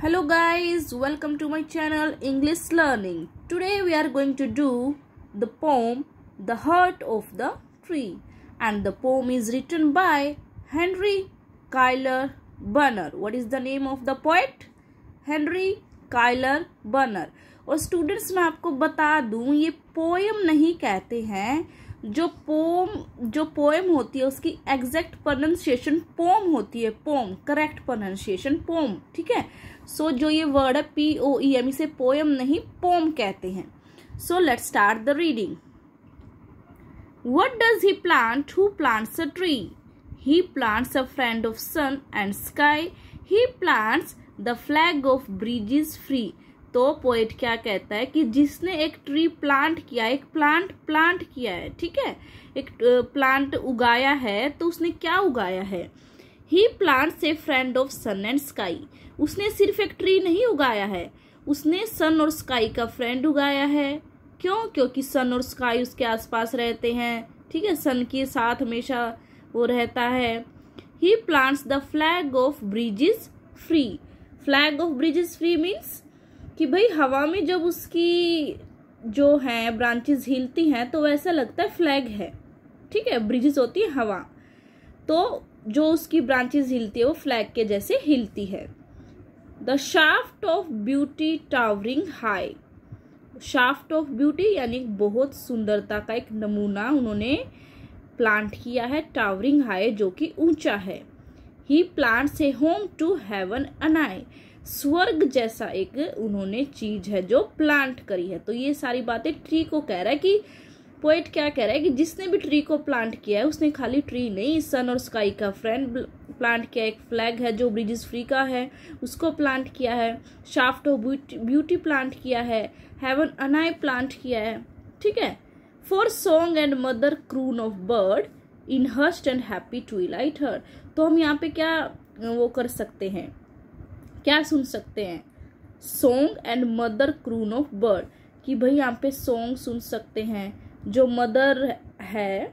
Hello guys, welcome to my channel English Learning. Today we are going to do the poem The Heart of the Tree, and the poem is written by Henry Cuyler Bunner. What is the name of the poet? Henry Cuyler Bunner. और students मैं आपको बता दूं, ये poem नहीं कहते हैं। जो पोएम होती है उसकी एग्जैक्ट प्रोनाउंसिएशन पोम होती है। पोम करेक्ट प्रोनाउंसिएशन पोम, ठीक है। सो जो ये वर्ड है POEM, इसे पोएम नहीं पोम कहते हैं। So let's start the reading. What does he plant? Who plants a tree? He plants a friend of sun and sky. He plants the flag of breezes free. तो poet क्या कहता है कि जिसने एक ट्री प्लांट किया, एक plant किया है, ठीक है, एक प्लांट उगाया है, तो उसने क्या उगाया है? He plants a friend of sun and sky. उसने सिर्फ एक ट्री नहीं उगाया है, उसने सन और स्काई का फ्रेंड उगाया है। क्यों? क्योंकि सन और स्काई उसके आसपास रहते हैं, ठीक है, सन के साथ हमेशा वो रहता है। He plants the flag of breezes free. Flag of breezes free means कि भाई हवा में जब उसकी जो है ब्रांचेस हिलती हैं तो वैसा लगता है फ्लैग है, ठीक है। ब्रिजेस होती है हवा, तो जो उसकी ब्रांचेस हिलती है वो फ्लैग के जैसे हिलती है। The shaft of beauty towering high. Shaft of beauty यानी बहुत सुंदरता का एक नमूना उन्होंने प्लांट किया है, टावरिंग हाई जो कि ऊंचा है। He plants a home to heaven anigh. स्वर्ग जैसा एक उन्होंने चीज है जो प्लांट करी है। तो ये सारी बातें ट्री को कह रहा है कि पोएट क्या कह रहा है कि जिसने भी ट्री को प्लांट किया है उसने खाली ट्री नहीं, सन और स्काई का फ्रेंड प्लांट किया, एक फ्लैग है जो ब्रिजेस फ्री का है उसको प्लांट किया है, शाफ्ट ऑफ ब्यूटी प्लांट किया है, हेवन अनाई प्लांट किया है, ठीक है। For song and mother croon of bird in hushed and happy twilight heard. तो हम यहाँ पे क्या वो कर सकते हैं, क्या सुन सकते हैं? Song and mother croon of bird, कि भाई यहाँ पे सॉन्ग सुन सकते हैं। जो मदर है,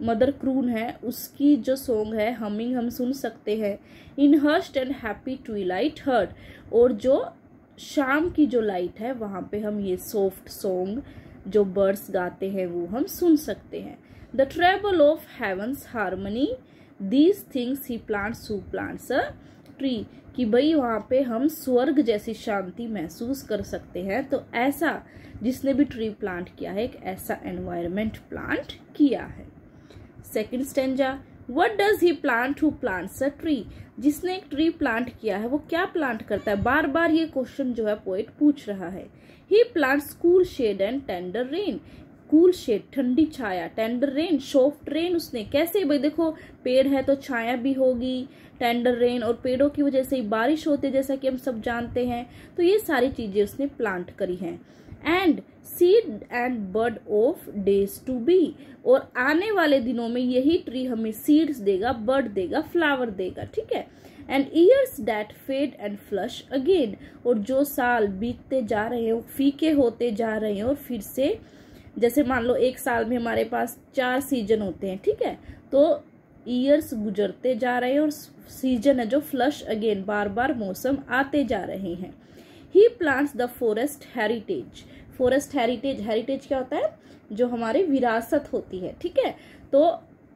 मदर क्रून है, उसकी जो सॉन्ग है हमिंग हम सुन सकते हैं। इन hushed and happy Twilight heard, और जो शाम की जो लाइट है वहां पे हम ये सॉफ्ट सॉन्ग जो बर्ड्स गाते हैं वो हम सुन सकते हैं। The treble of heaven's harmony these things he plants who plants a tree, कि भाई वहां पे हम स्वर्ग जैसी शांति महसूस कर सकते हैं। तो ऐसा जिसने भी ट्री प्लांट किया है, एक ऐसा एनवायरनमेंट प्लांट किया है। Second stanza. What does he plant who plants a tree. जिसने एक ट्री प्लांट किया है वो क्या प्लांट करता है? बार बार ये क्वेश्चन जो है पोएट पूछ रहा है। He plants cool shade and tender rain. Cool shade ठंडी छाया, टेंडर रेन सॉफ्ट रेन। उसने कैसे? भाई देखो पेड़ है तो छाया भी होगी, टेंडर रेन, और पेड़ों की वजह से ही बारिश होती है जैसा कि हम सब जानते हैं। तो ये सारी चीजें उसने प्लांट करी हैं। And seed and bud of days to be, और आने वाले दिनों में यही ट्री हमें सीड्स देगा, बर्ड देगा, फ्लावर देगा, ठीक है। And years that fade and flush again, और जो साल बीतते जा रहे हैं फीके होते जा रहे हैं और फिर से, जैसे मान लो एक साल में हमारे पास 4 सीजन होते हैं, ठीक है, तो ईयर्स गुजरते जा रहे हैं और सीजन है जो फ्लश अगेन, बार बार मौसम आते जा रहे हैं। He plants the forest heritage. Forest heritage, heritage क्या होता है? जो हमारी विरासत होती है, ठीक है। तो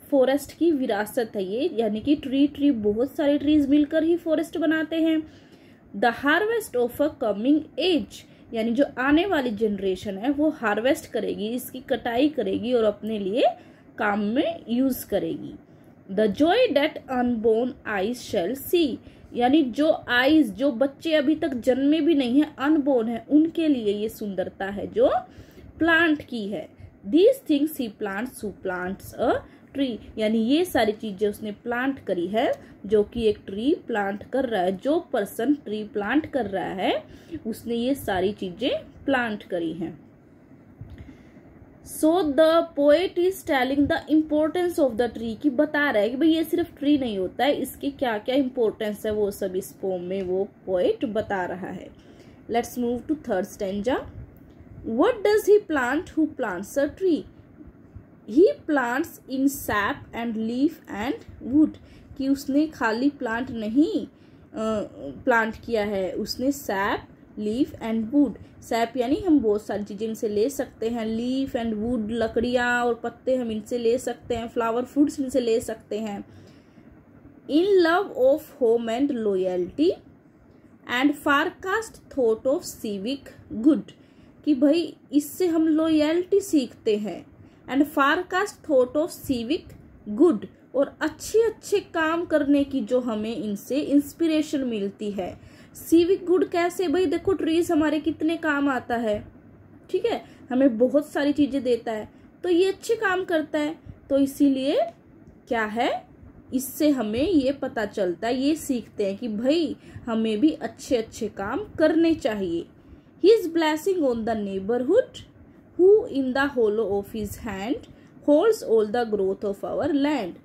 फॉरेस्ट की विरासत है ये, यानी कि ट्री बहुत सारे ट्रीज मिलकर ही फॉरेस्ट बनाते हैं। The harvest of a coming age, यानी जो आने वाली जनरेशन है वो हार्वेस्ट करेगी, इसकी कटाई करेगी और अपने लिए काम में यूज करेगी। The joy that unborn eyes shall see, यानी जो आईज, जो बच्चे अभी तक जन्मे भी नहीं है, अनबोर्न है, उनके लिए ये सुंदरता है जो प्लांट की है। These things he plants who plants a tree, यानी ये सारी चीजें उसने प्लांट करी है जो कि एक ट्री प्लांट कर रहा है। जो पर्सन ट्री प्लांट कर रहा है उसने ये सारी चीजें प्लांट करी हैं। So the poet is telling the importance of the tree, की बता रहा है कि भाई ये सिर्फ ट्री नहीं होता है, इसकी क्या क्या इम्पोर्टेंस है वो सब इस पोम में वो पोएट बता रहा है। Let's move to third stanza. What does he plant who plants a tree. He plants in sap and leaf and wood, कि उसने खाली प्लांट नहीं प्लांट किया है? उसने sap, leaf and wood. Sap यानी हम बहुत सारी चीजें इनसे ले सकते हैं, लीफ एंड वुड लकड़ियां और पत्ते हम इनसे ले सकते हैं, फ्लावर फ्रूट्स इनसे ले सकते हैं। In love of home and loyalty and farcast thought of civic good, कि भाई इससे हम लॉयल्टी सीखते हैं, and farcast thought of civic good, और अच्छे अच्छे काम करने की जो हमें इनसे इंस्पिरेशन मिलती है। सिविक गुड कैसे? भाई देखो ट्रीज हमारे कितने काम आता है, ठीक है, हमें बहुत सारी चीजें देता है, तो ये अच्छे काम करता है, तो इसीलिए क्या है, इससे हमें ये पता चलता है, ये सीखते हैं कि भाई हमें भी अच्छे अच्छे काम करने चाहिए। His blessing on the neighborhood, who in the hollow of his hand holds all the growth of our land.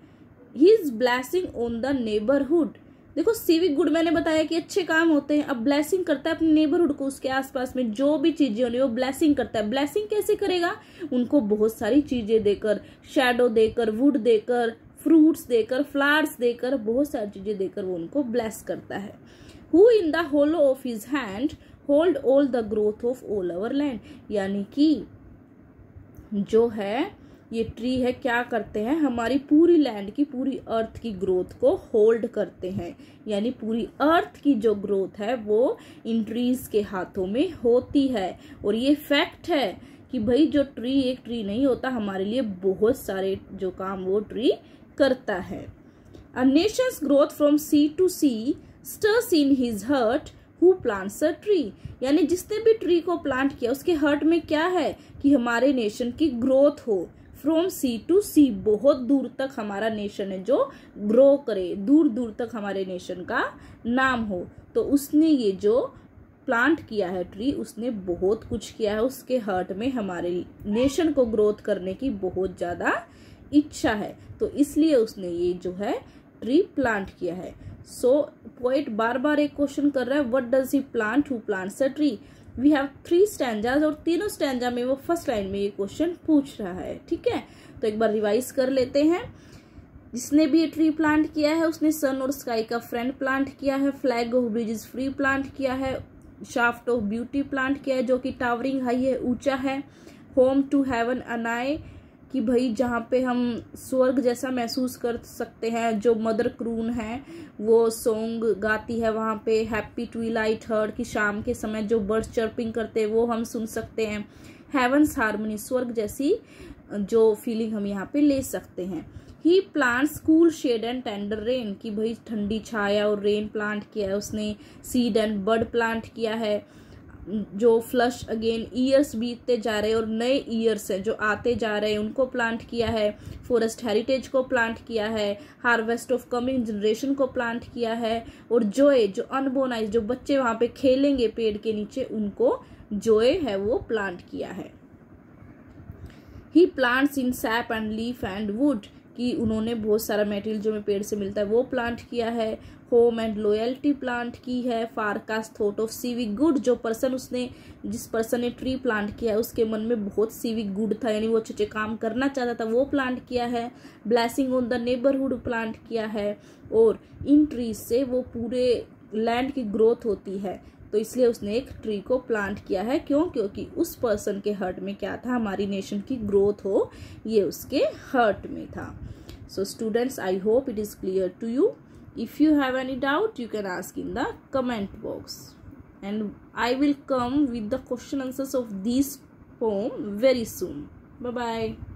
His blessing on the neighborhood, देखो सिविक गुड मैंने बताया कि अच्छे काम होते हैं, अब ब्लेसिंग करता है अपने नेबरहुड को, उसके आसपास में जो भी चीजें हो रही है वो ब्लेसिंग करता है। ब्लेसिंग कैसे करेगा? उनको बहुत सारी चीजें देकर, शैडो देकर, वुड देकर, फ्रूट्स देकर, फ्लावर्स देकर, बहुत सारी चीजें देकर वो उनको ब्लेस करता है। Who in the hollow of his hand hold all the growth of all our land, यानी कि जो है ये ट्री है क्या करते हैं, हमारी पूरी लैंड की, पूरी अर्थ की ग्रोथ को होल्ड करते हैं, यानी पूरी अर्थ की जो ग्रोथ है वो इन ट्रीज के हाथों में होती है। और ये फैक्ट है कि भाई जो ट्री एक ट्री नहीं होता, हमारे लिए बहुत सारे जो काम वो ट्री करता है। A nation's growth from sea to sea stirs in his heart who plants a tree, यानी जिसने भी ट्री को प्लांट किया उसके हार्ट में क्या है कि हमारे नेशन की ग्रोथ हो। फ्रॉम सी टू सी, बहुत दूर तक हमारा नेशन है जो ग्रो करे, दूर दूर तक हमारे नेशन का नाम हो। तो उसने ये जो प्लांट किया है ट्री, उसने बहुत कुछ किया है, उसके हार्ट में हमारे नेशन को ग्रोथ करने की बहुत ज्यादा इच्छा है, तो इसलिए उसने ये जो है ट्री प्लांट किया है। सो पोएट बार बार एक क्वेश्चन कर रहा है, what does he plant, who plants a tree. We have 3 stanzas और तीनों स्टैंजा में वो फर्स्ट लाइन में ये क्वेश्चन पूछ रहा है, ठीक है। तो एक बार रिवाइज कर लेते हैं। जिसने भी ये ट्री प्लांट किया है उसने सन और स्काई का फ्रेंड प्लांट किया है, flag of breezes free plant किया है, शाफ्ट ऑफ ब्यूटी प्लांट किया है जो कि टावरिंग हाई है, ऊंचा है, होम टू हेवन अनाए, कि भाई जहाँ पे हम स्वर्ग जैसा महसूस कर सकते हैं, जो मदर क्रून है वो सॉन्ग गाती है वहाँ पे, हैप्पी ट्विलाइट हर्ड, कि शाम के समय जो बर्ड्स चर्पिंग करते हैं वो हम सुन सकते हैं, हेवंस हार्मनी, स्वर्ग जैसी जो फीलिंग हम यहाँ पे ले सकते हैं। He plants cool shade and tender rain, कि भाई ठंडी छाया और रेन प्लांट किया है उसने, सीड एंड बर्ड प्लांट किया है, जो फ्लश अगेन ईयर्स बीतते जा रहे हैं और नए ईयर्स हैं जो आते जा रहे हैं उनको प्लांट किया है, फॉरेस्ट हेरिटेज को प्लांट किया है, हार्वेस्ट ऑफ कमिंग जनरेशन को प्लांट किया है, और जोए जो अनबोर्न आइज, जो बच्चे वहां पे खेलेंगे पेड़ के नीचे, उनको जोए है वो प्लांट किया है। He plants in sap and leaf and wood, कि उन्होंने बहुत सारा मटेरियल जो हमें पेड़ से मिलता है वो प्लांट किया है, होम एंड लॉयल्टी प्लांट की है, फारकास्ट थॉट ऑफ सिविक गुड, जो पर्सन उसने, जिस पर्सन ने ट्री प्लांट किया है उसके मन में बहुत सिविक गुड था, यानी वो अच्छे अच्छे काम करना चाहता था, वो प्लांट किया है, blessing on the neighbourhood plant किया है, और इन ट्रीज से वो पूरे लैंड की ग्रोथ होती है, तो इसलिए उसने एक ट्री को प्लांट किया है। क्यों? क्योंकि उस पर्सन के हार्ट में क्या था, हमारी नेशन की ग्रोथ हो, ये उसके हार्ट में था। So students, I hope it is clear to you. If you have any doubt, you can ask in the comment box, and I will come with the question answers of this poem very soon. Bye bye.